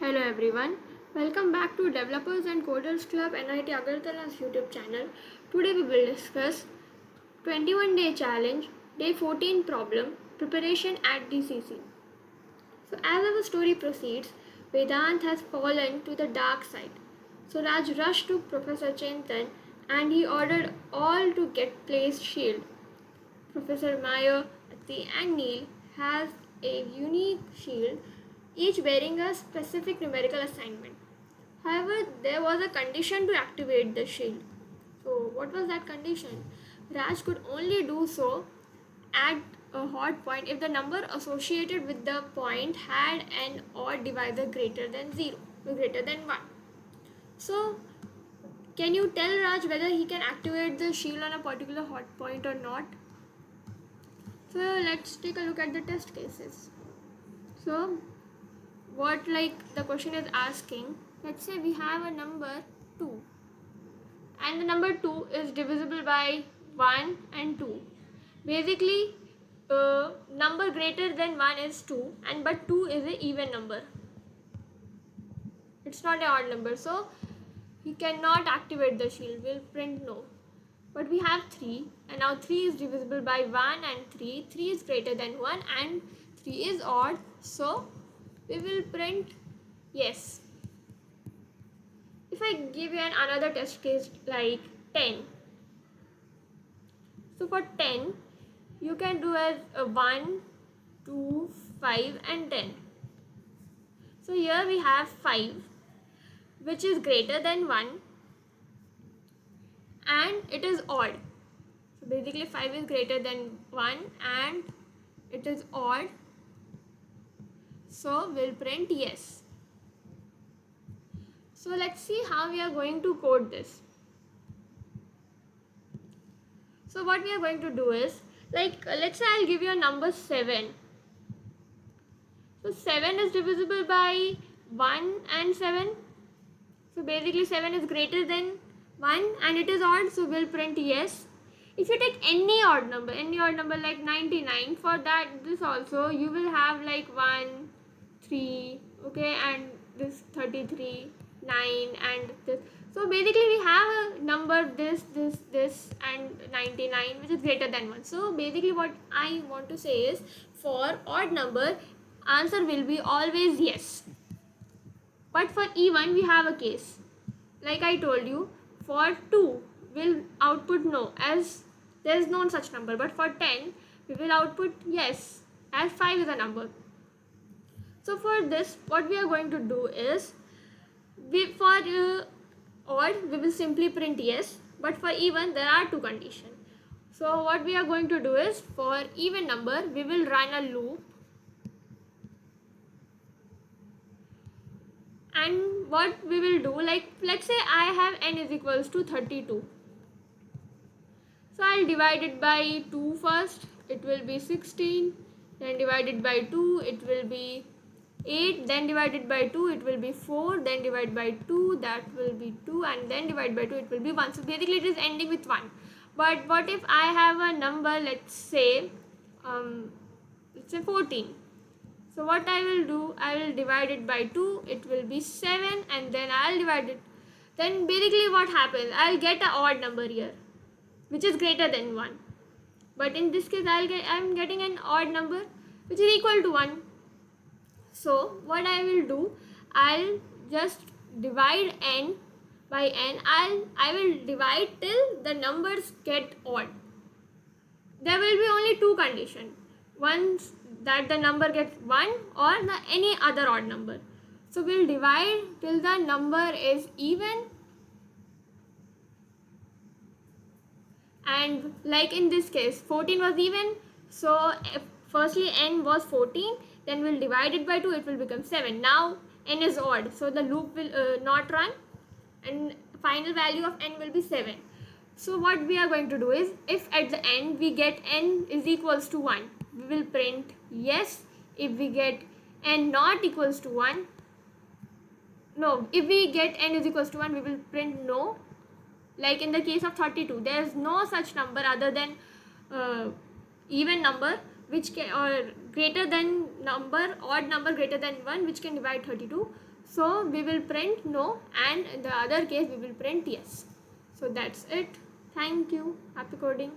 Hello everyone, welcome back to Developers and Coders Club NIT Agartala's YouTube channel. Today we will discuss 21-day challenge, day 14 problem, preparation at DCC. So as our story proceeds, Vedant has fallen to the dark side. So Raj rushed to Professor Chintan and he ordered all to get placed shield. Professor Meyer, Ati and Neil has a unique shield, each bearing a specific numerical assignment. However, there was a condition to activate the shield. So what was that condition? Raj could only do so at a hot point if the number associated with the point had an odd divisor greater than 0 or greater than 1. So can you tell Raj whether he can activate the shield on a particular hot point or not? So let's take a look at the test cases. So what the question is asking, let's say we have a number 2 and the number 2 is divisible by 1 and 2. Basically number greater than 1 is 2 but 2 is an even number. It's not an odd number, so he cannot activate the shield. We'll print no. But we have 3 and now 3 is divisible by 1 and 3. 3 is greater than 1 and 3 is odd, so we will print yes. If I give you another test case like 10. So for 10, you can do as 1, 2, 5 and 10. So here we have 5 which is greater than 1 and it is odd. So basically 5 is greater than 1 and it is odd. So we'll print yes. So let's see how we are going to code this. So what we are going to do is, let's say I'll give you a number 7. So 7 is divisible by 1 and 7. So basically 7 is greater than 1 and it is odd, so we'll print yes. If you take any odd number like 99, for that this also you will have like 1, 3, okay, and this 33, 9 and this. So basically we have a number this and 99 which is greater than 1. So basically what I want to say is, for odd number answer will be always yes. But for even we have a case. Like I told you, for 2 will output no as there is no such number, but for 10 we will output yes as 5 is a number. So for this what we are going to do is, for odd we will simply print yes, but for even there are two conditions. So what we are going to do is, for even number we will run a loop, and what we will do, let's say I have n is equals to 32. So I'll divide it by 2 first, it will be 16, then divided by 2 it will be 8, then divided by 2 it will be 4, then divided by 2 that will be 2, and then divided by 2 it will be 1. So basically it is ending with 1. But what if I have a number, let's say 14. So what I will do, I will divide it by 2, it will be 7, and then I'll divide it. Then basically what happens, I'll get an odd number here which is greater than 1. But in this case I'm getting an odd number which is equal to 1. So what I will do, I'll just divide n by n. I will divide till the numbers get odd. There will be only two conditions. Once that the number gets 1 or any other odd number. So we'll divide till the number is even, and like in this case 14 was even, so firstly n was 14, then we'll divide it by 2, it will become 7. Now n is odd, so the loop will not run and final value of n will be 7. So what we are going to do is, if at the end we get n is equals to 1, we will print yes. If we get n not equals to 1, no, if we get n is equals to 1, we will print no. Like in the case of 32, there is no such number other than even number which can, or greater than number, odd number greater than 1 which can divide 32. So we will print no, and in the other case we will print yes. So that's it. Thank you. Happy coding.